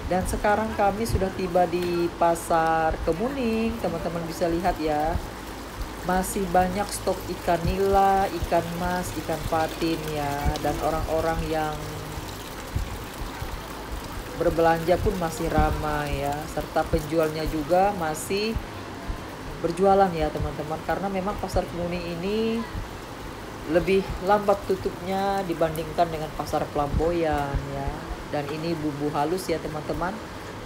Dan sekarang kami sudah tiba di Pasar Kemuning, teman-teman bisa lihat ya. Masih banyak stok ikan nila, ikan mas, ikan patin ya. Dan orang-orang yang berbelanja pun masih ramai ya. Serta penjualnya juga masih berjualan ya teman-teman. Karena memang Pasar Kemuning ini lebih lambat tutupnya dibandingkan dengan Pasar Pelamboyan ya. Dan ini bumbu halus ya teman-teman,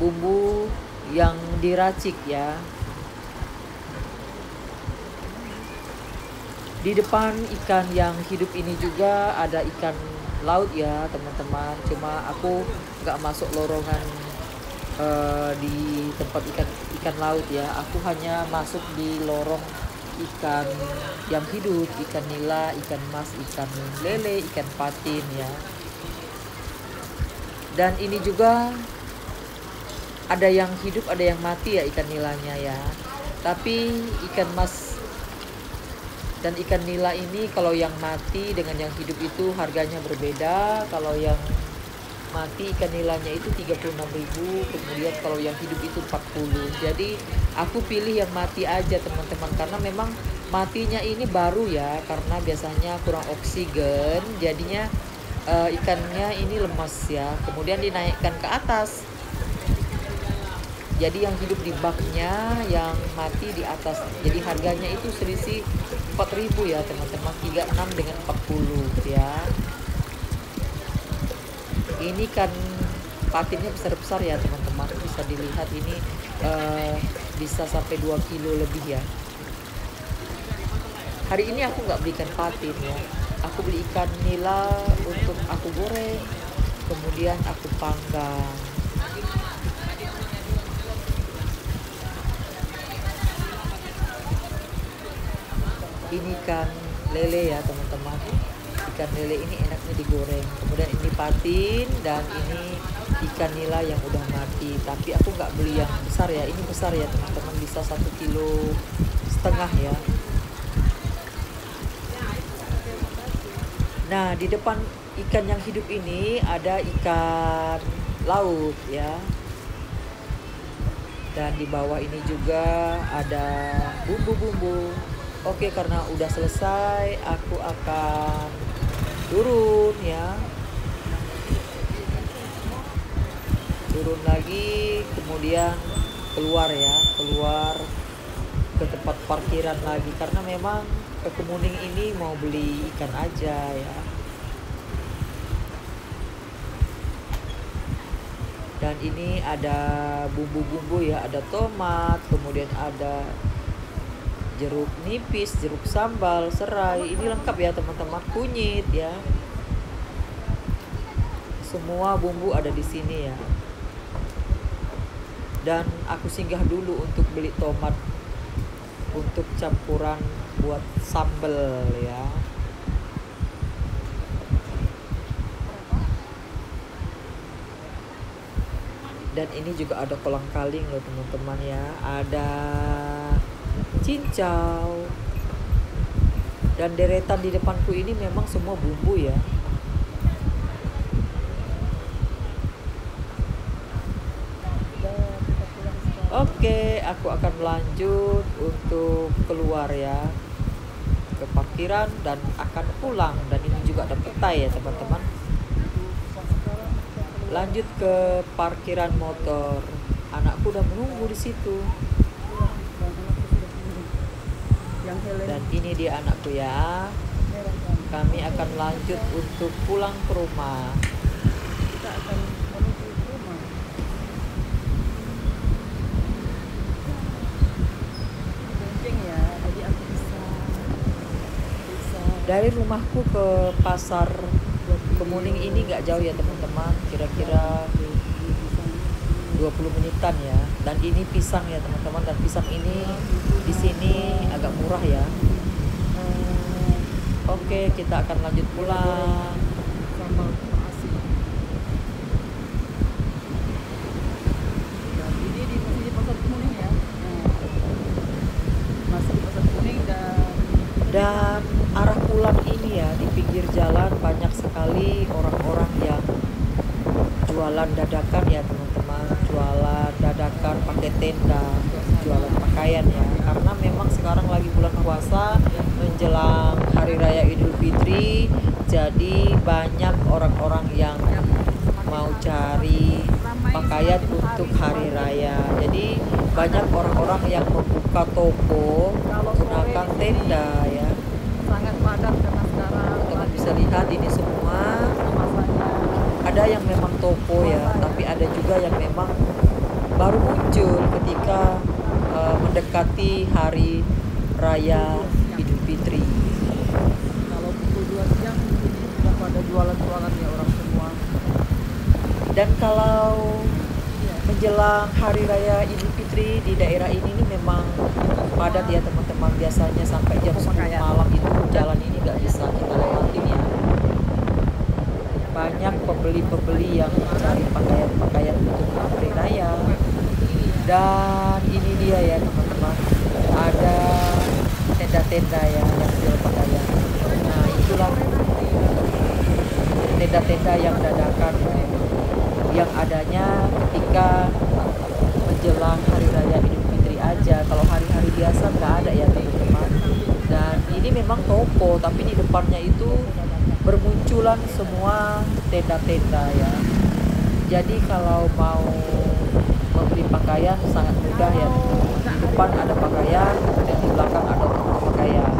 bumbu yang diracik ya. Di depan ikan yang hidup ini juga ada ikan laut ya teman-teman. Cuma aku nggak masuk lorongan di tempat ikan laut ya. Aku hanya masuk di lorong ikan yang hidup, ikan nila, ikan mas, ikan lele, ikan patin ya. Dan ini juga ada yang hidup, ada yang mati ya ikan nilanya ya. Tapi ikan mas dan ikan nila ini kalau yang mati dengan yang hidup itu harganya berbeda. Kalau yang mati ikan nilanya itu 36.000, kemudian kalau yang hidup itu 40. Jadi aku pilih yang mati aja teman-teman, karena memang matinya ini baru ya, karena biasanya kurang oksigen, jadinya ikannya ini lemas ya. Kemudian dinaikkan ke atas, jadi yang hidup di baknya, yang mati di atas. Jadi harganya itu selisih 4.000 ya teman-teman, 36 dengan 40 ya. Ini kan patinnya besar-besar ya teman-teman, bisa dilihat ini bisa sampai 2 kilo lebih ya. Hari ini aku nggak beli ikan patin ya, aku beli ikan nila untuk aku goreng, kemudian aku panggang. Ini ikan lele ya teman-teman, ikan lele ini enaknya digoreng. Kemudian ini patin, dan ini ikan nila yang udah mati. Tapi aku nggak beli yang besar ya, ini besar ya teman-teman, bisa 1,5 kilo ya. Nah, di depan ikan yang hidup ini ada ikan laut ya. Dan di bawah ini juga ada bumbu-bumbu. Oke, karena udah selesai, aku akan turun ya. Turun lagi, kemudian keluar ya, keluar ke tempat parkiran lagi, karena memang ke Kemuning ini mau beli ikan aja ya. Dan ini ada bumbu-bumbu ya, ada tomat, kemudian ada jeruk nipis, jeruk sambal, serai. Ini lengkap ya teman-teman, kunyit ya. Semua bumbu ada di sini ya. Dan aku singgah dulu untuk beli tomat untuk campuran buat sambal ya. Dan ini juga ada kolang-kaling loh teman-teman ya, ada cincau, dan deretan di depanku ini memang semua bumbu ya. Oke, aku akan lanjut untuk keluar ya ke parkiran dan akan pulang. Dan ini juga ada petai ya teman-teman. Lanjut ke parkiran motor. Anakku udah menunggu di situ. Dan ini dia anakku ya. Kami akan lanjut untuk pulang ke rumah. Kita akan menuju ke rumah. Bonceng ya, jadi aku bisa. Dari rumahku ke Pasar Kemuning ini nggak jauh ya teman-teman, kira-kira 20 menitan ya. Dan ini pisang ya teman-teman, dan pisang ini di sini agak murah ya. Oke, kita akan lanjut pulang. Sambal asin. Dan ini masih di Pasar Kemuning ya. Masih di Pasar Kemuning Dan arah pulang ini ya, di pinggir jalan banyak sekali orang-orang yang jualan dadakan ya teman-teman. jualan dadakan pakai tenda, jualan pakaian ya, karena memang sekarang lagi bulan puasa menjelang hari raya Idul Fitri, jadi banyak orang-orang yang mau cari pakaian untuk hari raya. Jadi banyak orang-orang yang membuka toko menggunakan tenda ya. sangat padat karena sekarang Teman bisa lihat ini semua, masanya ada yang memang toko ya, tapi ada juga yang memang baru muncul ketika mendekati hari raya Idul Fitri. kalau pukul 2 siang ini sudah pada jualan-jualan ya orang semua. Dan kalau Iya. menjelang hari raya Idul Fitri di daerah ini nih memang padat ya teman-teman, biasanya sampai jam 10 malam itu jalan ini nggak bisa kita lewatin ya. Banyak pembeli-pembeli yang mencari pakaian-pakaian untuk hari raya. Dan ini dia ya teman-teman, ada tenda-tenda ya yang jual pakaian. Nah itulah tenda-tenda yang dadakan yang adanya ketika menjelang hari raya Idul Fitri aja. Kalau hari-hari biasa nggak ada ya teman-teman. Dan ini memang toko, tapi di depannya itu bermunculan semua tenda-tenda ya. Jadi kalau mau membeli pakaian sangat mudah ya teman-teman. Di depan ada pakaian, dan di belakang ada toko pakaian.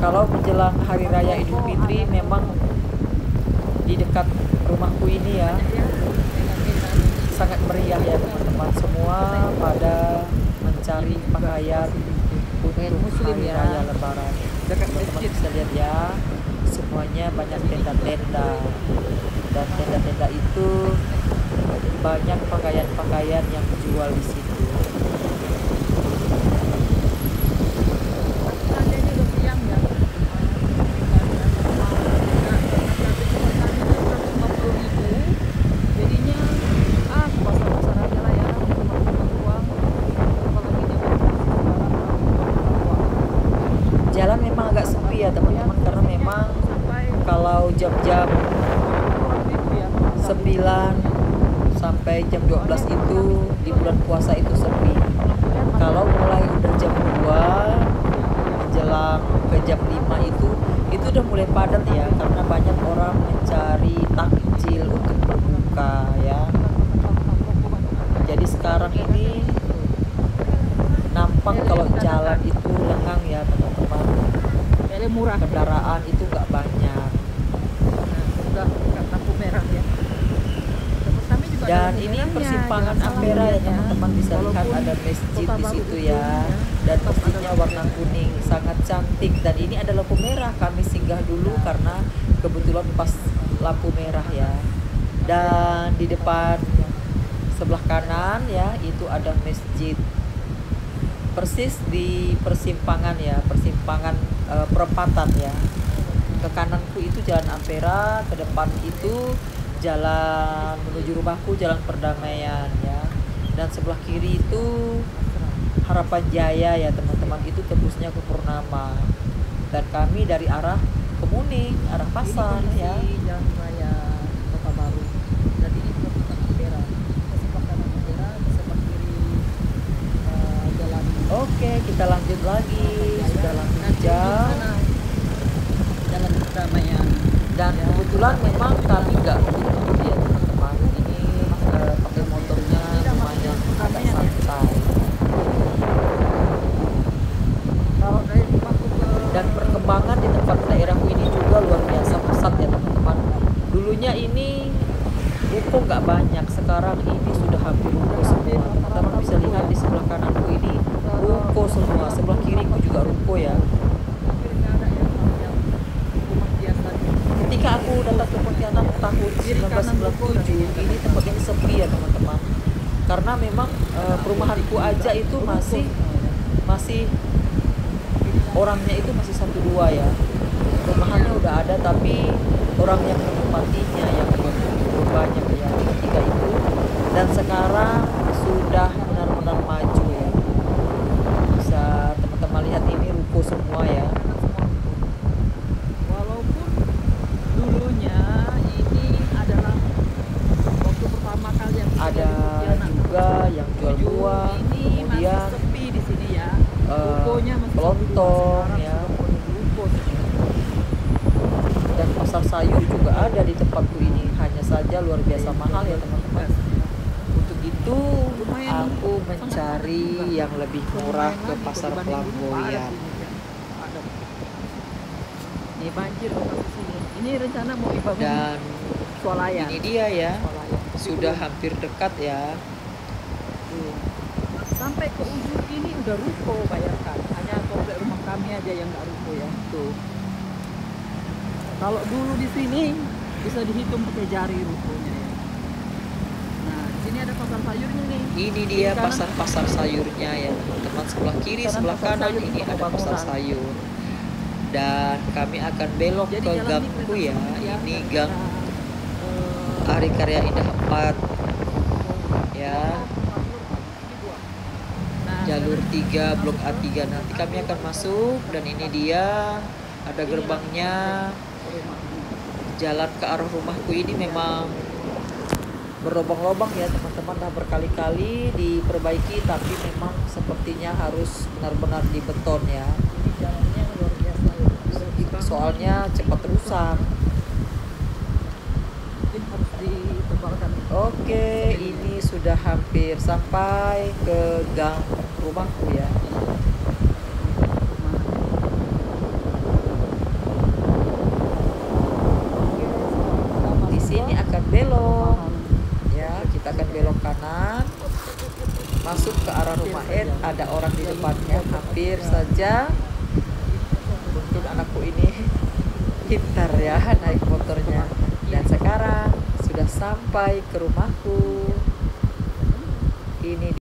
Kalau menjelang hari raya Idul Fitri memang di dekat rumahku ini ya sangat meriah ya teman-teman. Semua pada mencari pakaian untuk hari raya Lebaran. Teman-teman bisa lihat ya, semuanya banyak tenda-tenda, dan tenda-tenda itu banyak pakaian-pakaian yang dijual di situ. Harganya udah siang ya. Jadinya pasar-pasar aja lah ya, teman-teman uang. Apalagi Jalan memang agak sepi ya teman-teman, karena memang kalau jam-jam 9 sampai jam 12 itu di bulan puasa itu sepi. Kalau mulai udah jam 2 menjelang ke jam 5 itu udah mulai padat ya, karena banyak orang mencari takjil untuk berbuka ya. Jadi sekarang ini nampak kalau jalan itu lengang ya teman-teman, murah. kendaraan itu nggak banyak. Udah lampu merah ya. Kami juga Dan ada ini merahnya, persimpangan jangan salah Ampera ya lihat teman-teman, bisa lihat Walaupun ada masjid kota di baru situ betul, ya. Dan tetap masjidnya ada warna lampu kuning, sangat cantik. Dan ini ada lampu merah, kami singgah dulu karena kebetulan pas lampu merah ya. Dan di depan sebelah kanan ya itu ada masjid, persis di persimpangan ya, persimpangan perempatan ya. Ke kananku itu jalan Ampera, ke depan itu jalan menuju rumahku, jalan Perdamaian ya. Dan sebelah kiri itu Harapan Jaya ya teman-teman, itu tembusnya ke Purnama. Dan kami dari arah Kemuning, arah pasar ini ya. Jalan Raya Kota Baru. Jadi ini perempatan Ampera. Ke sebelah kanan Ampera, ke sebelah kiri jalan. Oke, kita lanjut lagi. Sudah lanjut Nanti di jam. sana Jalan Perdamaian. Dan kebetulan memang kami nggak begitu ya teman-teman. Ini pakai motornya lumayan agak santai. Kalau dari rumahku ke Dan perkembangan di tempat daerahku ini juga luar biasa pesat ya teman-teman. Dulunya ini ruko nggak banyak, sekarang ini sudah hampir ruko semua. Teman-teman bisa lihat di sebelah kananku ini ruko semua, sebelah kiriku juga ruko ya. hampir nggak ada yang rumah biasa. Ketika aku datang ke Pontianak tahun 1997, ini tempat ini sepi ya teman-teman. Karena memang perumahanku aja itu masih orangnya itu masih 1-2 ya. Perumahannya udah ada tapi orang yang menempatinya yang belum banyak ya, ketika itu. Dan sekarang sudah benar-benar maju ya. Bisa teman-teman lihat ini ruko semua ya. Walaupun sayur juga ada di tempatku ini, hanya saja luar biasa mahal ya teman-teman. Untuk itu aku mencari yang lebih murah ke pasar Pelamboyan. Ini banjir masuk sini. Ini rencana mau dibangun Dan swalayan. ini dia ya, Swalayan. sudah hampir dekat ya. Tuh. Sampai ke ujung ini udah ruko, bayangkan. Hanya komplek rumah kami aja yang nggak ruko ya. Tuh. Kalau dulu di sini bisa dihitung pakai jari rukonya ya. Nah, di sini ada pasar sayurnya nih. Ini dia pasar sayurnya ya teman-teman, sebelah kiri sebelah kanan ini ada pasar sayur. Dan kami akan belok ke gangku ya. Ini gang Arikarya Indah 4 ya, jalur 3 blok A3. Nanti kami akan masuk dan ini dia ada gerbangnya. Jalan ke arah rumahku ini memang berlobang-lobang ya teman-teman, dah berkali-kali diperbaiki, tapi memang sepertinya harus benar-benar dibeton ya. Ini jalannya luar biasa ya. Soalnya cepat rusak. Mungkin harus ditebalkan. Oke, ini sudah hampir sampai ke gang rumahku ya. Di sini akan belok ya, kita akan belok kanan masuk ke arah rumah Ed. Ada orang di depannya, hampir saja. Mungkin anakku ini pintar ya naik motornya. Dan sekarang sudah sampai ke rumahku. Ini